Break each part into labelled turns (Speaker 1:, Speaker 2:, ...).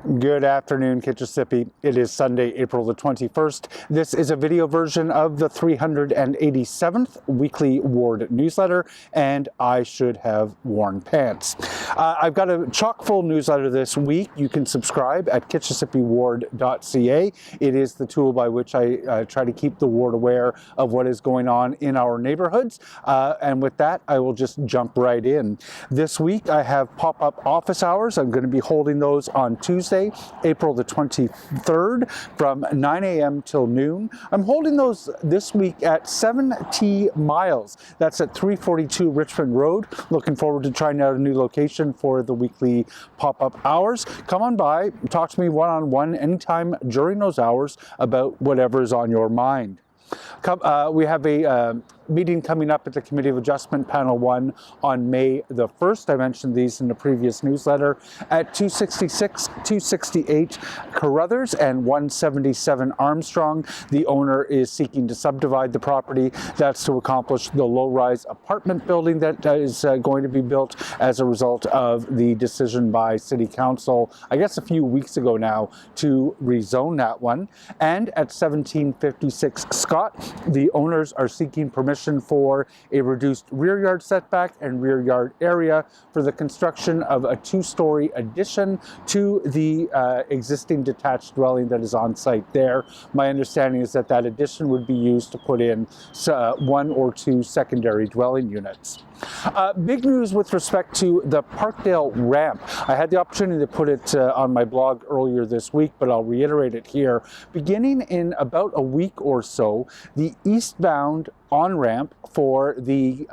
Speaker 1: Good afternoon, Kitchissippi. It is Sunday, April the 21st. This is a video version of the 387th weekly ward newsletter, and I should have worn pants. I've got a chock-full newsletter this week. You can subscribe at kitchissippiward.ca. It is the tool by which I try to keep the ward aware of what is going on in our neighborhoods. And with that, I will just jump right in. This week, I have pop-up office hours. I'm going to be holding those on Tuesday, April the 23rd from 9 a.m. till noon. I'm holding those this week at 7T Miles. That's at 342 Richmond Road. Looking forward to trying out a new location for the weekly pop-up hours. Come on by, talk to me one-on-one anytime during those hours about whatever is on your mind. We have a meeting coming up at the Committee of Adjustment Panel 1 on May the 1st. I mentioned these in the previous newsletter at 266, 268 Carruthers and 177 Armstrong. The owner is seeking to subdivide the property. That's to accomplish the low-rise apartment building that is going to be built as a result of the decision by City Council, I guess a few weeks ago now, to rezone that one. And at 1756 Scott, the owners are seeking permission for a reduced rear yard setback and rear yard area for the construction of a two-story addition to the existing detached dwelling that is on site there. My understanding is that that addition would be used to put in one or two secondary dwelling units. Big news with respect to the Parkdale ramp. I had the opportunity to put it on my blog earlier this week, but I'll reiterate it here. Beginning in about a week or so, the eastbound on-ramp for the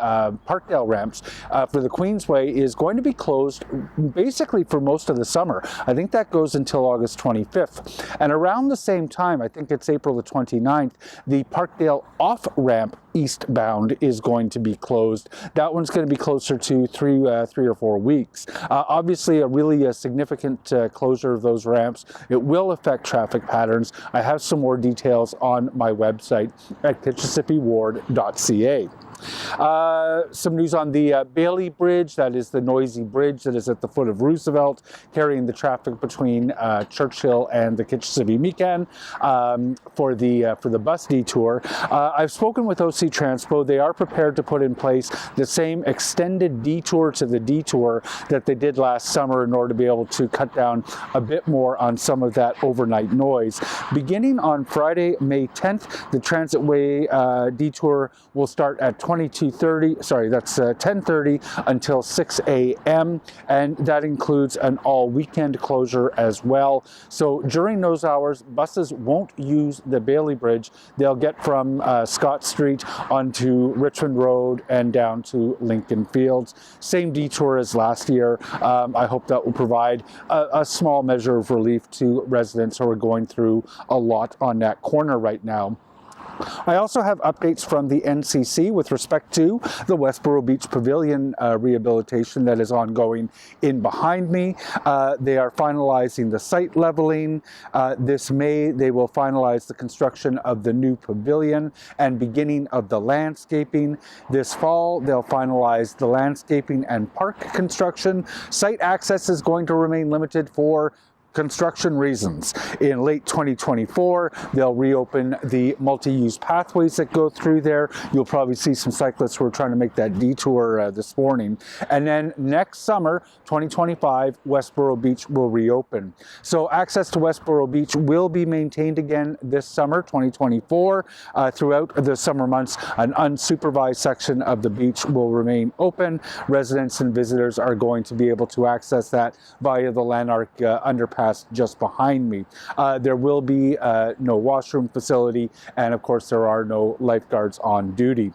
Speaker 1: Parkdale ramps for the Queensway is going to be closed basically for most of the summer. I think that goes until August 25th. And around the same time, I think it's April the 29th, the Parkdale off-ramp eastbound is going to be closed. That one's going to be closer to three or 4 weeks. Obviously, a really significant closure of those ramps. It will affect traffic patterns. I have some more details on my website at kitchissippiward.ca. Some news on the Bailey Bridge. That is the noisy bridge that is at the foot of Roosevelt, carrying the traffic between Churchill and the Kitchissippi Meekan for the bus detour. I've spoken with OC Transpo. They are prepared to put in place the same extended detour to the detour that they did last summer in order to be able to cut down a bit more on some of that overnight noise. Beginning on Friday, May 10th, the Transitway detour will start at 10:30 until 6 a.m. and that includes an all-weekend closure as well. So during those hours, buses won't use the Bailey Bridge. They'll get from Scott Street onto Richmond Road and down to Lincoln Fields. Same detour as last year. I hope that will provide a small measure of relief to residents who are going through a lot on that corner right now. I also have updates from the NCC with respect to the Westboro Beach Pavilion rehabilitation that is ongoing in behind me. They are finalizing the site leveling. This May, they will finalize the construction of the new pavilion and beginning of the landscaping. This fall, they'll finalize the landscaping and park construction. Site access is going to remain limited for construction reasons. In late 2024, they'll reopen the multi-use pathways that go through there. You'll probably see some cyclists who are trying to make that detour this morning. And then next summer, 2025, Westboro Beach will reopen. So access to Westboro Beach will be maintained again this summer, 2024. Throughout the summer months, an unsupervised section of the beach will remain open. Residents and visitors are going to be able to access that via the Lanark underpass just behind me. There will be no washroom facility, and of course there are no lifeguards on duty.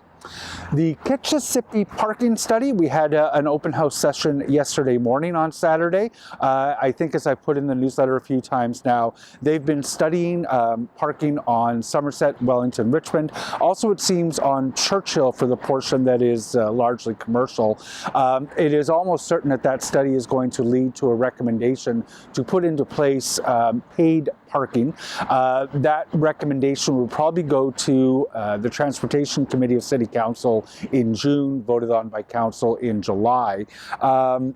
Speaker 1: The Kitchissippi parking study, we had an open house session yesterday morning on Saturday. I think, as I put in the newsletter a few times now, they've been studying parking on Somerset, Wellington, Richmond. Also, it seems on Churchill for the portion that is largely commercial. It is almost certain that that study is going to lead to a recommendation to put into place paid parking. That recommendation will probably go to the Transportation Committee of City Council in June, voted on by Council in July.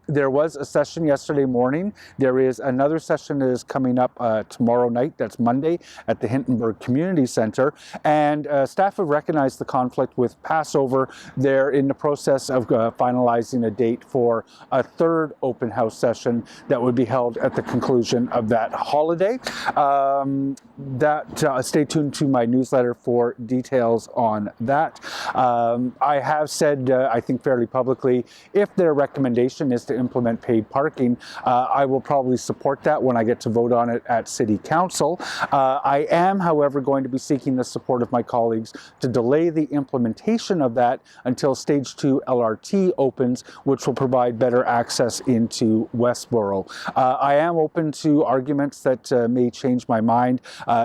Speaker 1: There was a session yesterday morning. There is another session that is coming up tomorrow night, that's Monday, at the Hintonburg Community Center. And staff have recognized the conflict with Passover. They're in the process of finalizing a date for a third open house session that would be held at the conclusion of that holiday. Stay tuned to my newsletter for details on that. I have said, I think fairly publicly, if their recommendation is to implement paid parking, I will probably support that when I get to vote on it at City Council. I am, however, going to be seeking the support of my colleagues to delay the implementation of that until Stage 2 LRT opens, which will provide better access into Westboro. I am open to arguments that may change my mind.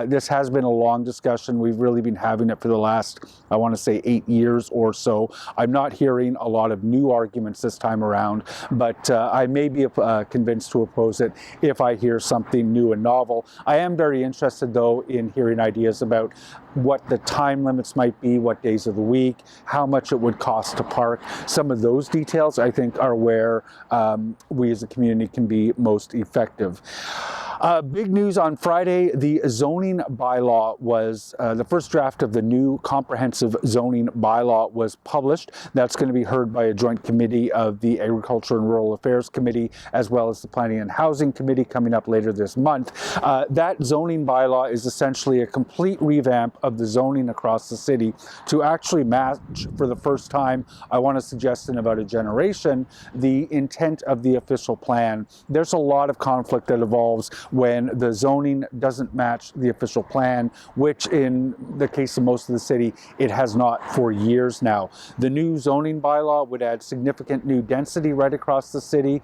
Speaker 1: This has been a long discussion. We've really been having it for the last, I want to say, 8 years or so. I'm not hearing a lot of new arguments this time around, but I may be convinced to oppose it if I hear something new and novel. I am very interested, though, in hearing ideas about what the time limits might be, what days of the week, how much it would cost to park. Some of those details, I think, are where we as a community can be most effective. Big news on Friday, the zoning bylaw was, the first draft of the new comprehensive zoning bylaw was published. That's going to be heard by a joint committee of the Agriculture and Rural Affairs Committee, as well as the Planning and Housing Committee coming up later this month. That zoning bylaw is essentially a complete revamp of the zoning across the city to actually match, for the first time, I want to suggest in about a generation, the intent of the official plan. There's a lot of conflict that evolves when the zoning doesn't match the official plan, which in the case of most of the city, it has not for years now. The new zoning bylaw would add significant new density right across the city.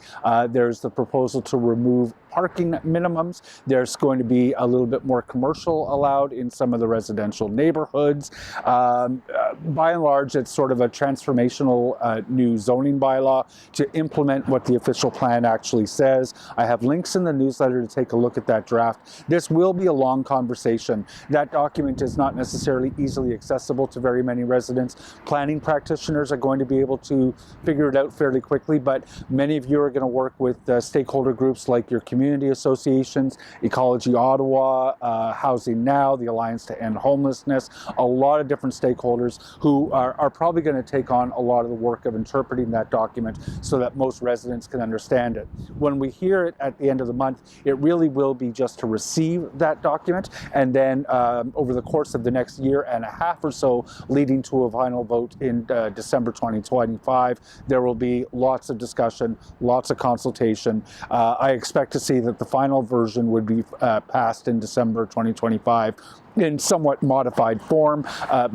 Speaker 1: There's the proposal to remove parking minimums. There's going to be a little bit more commercial allowed in some of the residential neighborhoods. By and large, it's sort of a transformational new zoning bylaw to implement what the official plan actually says. I have links in the newsletter to take a look at that draft. This will be a long conversation. That document is not necessarily easily accessible to very many residents. Planning practitioners are going to be able to figure it out fairly quickly, but many of you are going to work with stakeholder groups like your community associations, Ecology Ottawa, Housing Now, the Alliance to End Homelessness, a lot of different stakeholders who are probably going to take on a lot of the work of interpreting that document so that most residents can understand it. When we hear it at the end of the month, it really will be just to receive that document, and then over the course of the next year and a half or so, leading to a final vote in December 2025, there will be lots of discussion, lots of consultation. I expect to see that the final version would be passed in December 2025 in somewhat modified form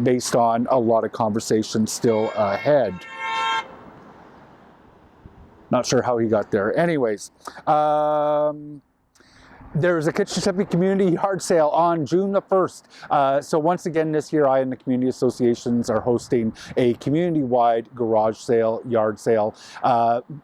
Speaker 1: based on a lot of conversation still ahead. Not sure how he got there. Anyways, there is a Kitchissippi Community Yard Sale on June the 1st. So once again this year, I and the community associations are hosting a community-wide garage sale, yard sale.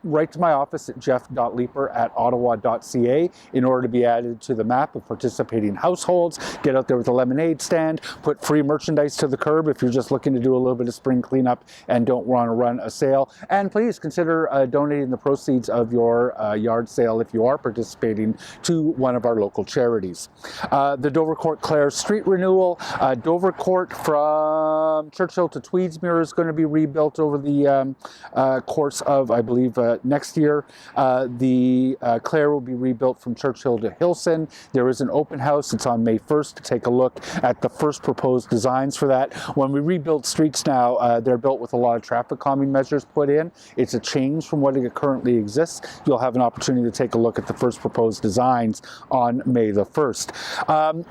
Speaker 1: Write to my office at jeff.leeper@ottawa.ca in order to be added to the map of participating households. Get out there with a lemonade stand, put free merchandise to the curb if you're just looking to do a little bit of spring cleanup and don't want to run a sale. And please consider donating the proceeds of your yard sale, if you are participating, to one of our local charities. The Dovercourt CLA Street Renewal. Dovercourt from Churchill to Tweedsmuir is going to be rebuilt over the course of, I believe, next year. The CLA will be rebuilt from Churchill to Hilson. There is an open house. It's on May 1st to take a look at the first proposed designs for that. When we rebuild streets now, they're built with a lot of traffic calming measures put in. It's a change from what currently exists. You'll have an opportunity to take a look at the first proposed designs on May the 1st.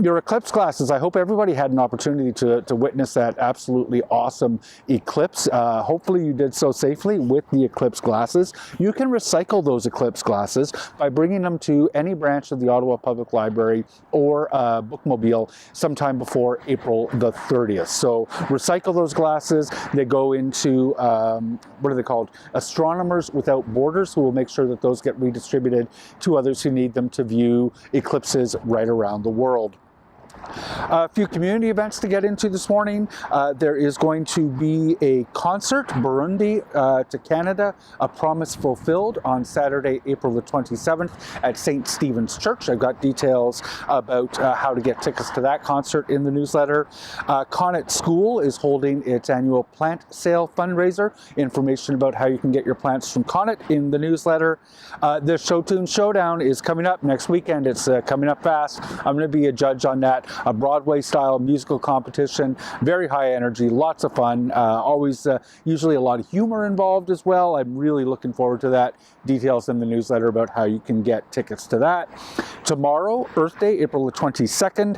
Speaker 1: Your Eclipse glasses, I hope everybody had an opportunity to witness that absolutely awesome eclipse. Hopefully you did so safely with the Eclipse glasses. You can recycle those Eclipse glasses by bringing them to any branch of the Ottawa Public Library or Bookmobile sometime before April the 30th. So recycle those glasses. They go into, what are they called? Astronomers Without Borders, who will make sure that those get redistributed to others who need them to view eclipses right around the world. A few community events to get into this morning. There is going to be a concert, Burundi to Canada, A Promise Fulfilled, on Saturday, April the 27th at St. Stephen's Church. I've got details about how to get tickets to that concert in the newsletter. Connaught School is holding its annual plant sale fundraiser. Information about how you can get your plants from Connaught in the newsletter. The Showdown is coming up next weekend. It's coming up fast. I'm going to be a judge on that. A Broadway-style musical competition, very high energy, lots of fun. Always, usually a lot of humor involved as well. I'm really looking forward to that. Details in the newsletter about how you can get tickets to that. Tomorrow, Earth Day, April the 22nd,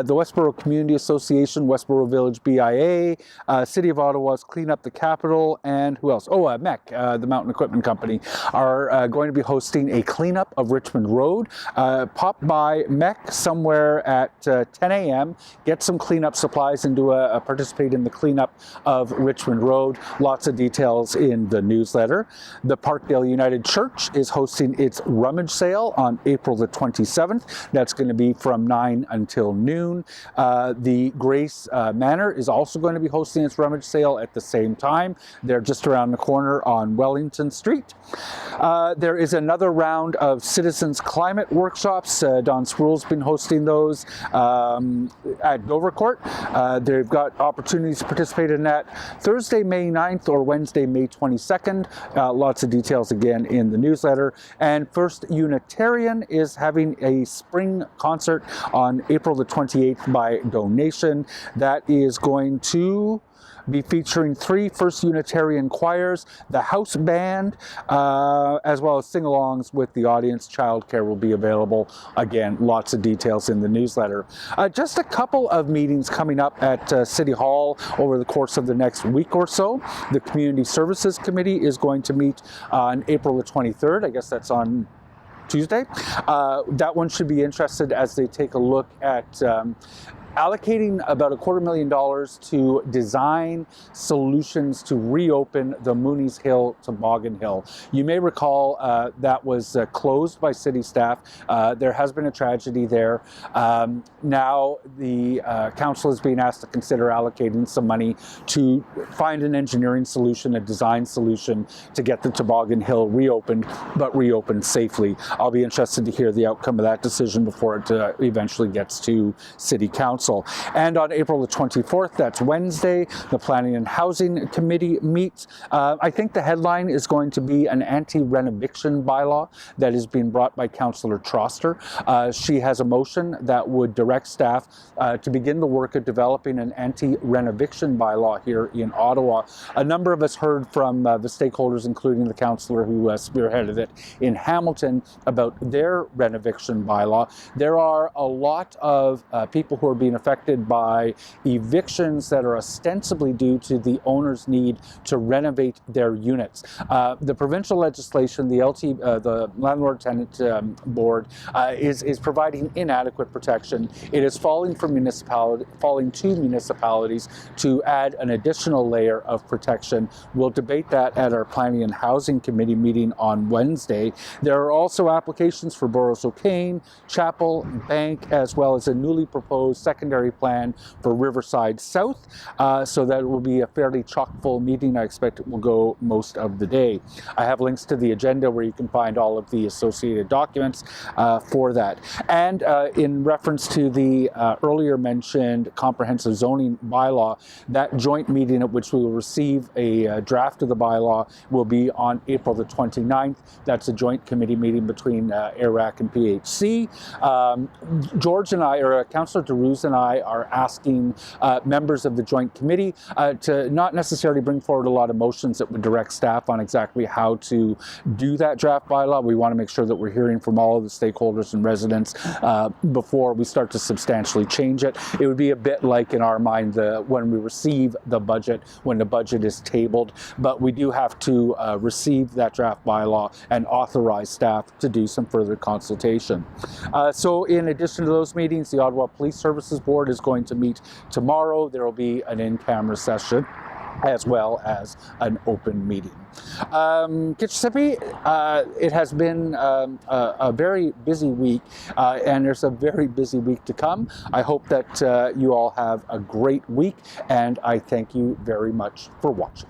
Speaker 1: the Westboro Community Association, Westboro Village BIA, City of Ottawa's Clean Up the Capital, and who else? Oh, MEC, the Mountain Equipment Company, are going to be hosting a cleanup of Richmond Road. Pop by MEC somewhere at 10 a.m., get some cleanup supplies and participate in the cleanup of Richmond Road. Lots of details in the newsletter. The Parkdale United Church is hosting its Rummage Sale on April the 27th. That's going to be from 9 until noon. The Grace Manor is also going to be hosting its Rummage Sale at the same time. They're just around the corner on Wellington Street. There is another round of Citizens Climate Workshops. Don Spruill's been hosting those at Dovercourt. They've got opportunities to participate in that Thursday, May 9th or Wednesday, May 22nd. Lots of details again in the newsletter. And First Unitarian is having a spring concert on April the 28th by donation. That is going to be featuring 3 First Unitarian choirs, the house band, as well as sing-alongs with the audience. Childcare will be available. Again, lots of details in the newsletter. Just a couple of meetings coming up at City Hall over the course of the next week or so. The Community Services Committee is going to meet on April the 23rd. I guess that's on Tuesday. That one should be interested as they take a look at allocating about $250,000 to design solutions to reopen the Mooney's Hill Toboggan Hill. You may recall that was closed by city staff. There has been a tragedy there. Now the council is being asked to consider allocating some money to find an engineering solution, a design solution to get the Toboggan Hill reopened, but reopened safely. I'll be interested to hear the outcome of that decision before it eventually gets to City Council. And on April the 24th, that's Wednesday, the Planning and Housing Committee meets. I think the headline is going to be an anti-renoviction bylaw that is being brought by Councillor Troster. She has a motion that would direct staff to begin the work of developing an anti-renoviction bylaw here in Ottawa. A number of us heard from the stakeholders, including the councillor who spearheaded it in Hamilton, about their renoviction bylaw. There are a lot of people who are being affected by evictions that are ostensibly due to the owner's need to renovate their units. The provincial legislation, the Landlord-Tenant Board, is providing inadequate protection. It is falling to municipalities to add an additional layer of protection. We'll debate that at our Planning and Housing Committee meeting on Wednesday. There are also applications for Boros O'Kane, Chapel, Bank, as well as a newly proposed secondary plan for Riverside South, so that will be a fairly chock-full meeting. I expect it will go most of the day. I have links to the agenda where you can find all of the associated documents for that. And in reference to the earlier mentioned comprehensive zoning bylaw, that joint meeting at which we will receive a draft of the bylaw will be on April the 29th. That's a joint committee meeting between AIRAC and PHC. George and I, or Councillor DeRuse and I, are asking members of the joint committee to not necessarily bring forward a lot of motions that would direct staff on exactly how to do that draft bylaw. We want to make sure that we're hearing from all of the stakeholders and residents before we start to substantially change it. It would be a bit like, in our mind, when we receive the budget, when the budget is tabled, but we do have to receive that draft bylaw and authorize staff to do some further consultation. So in addition to those meetings, the Ottawa Police Services Board is going to meet tomorrow. There will be an in-camera session. as well as an open meeting. Kitchissippi, it has been a very busy week, and there's a very busy week to come. I hope that you all have a great week, and I thank you very much for watching.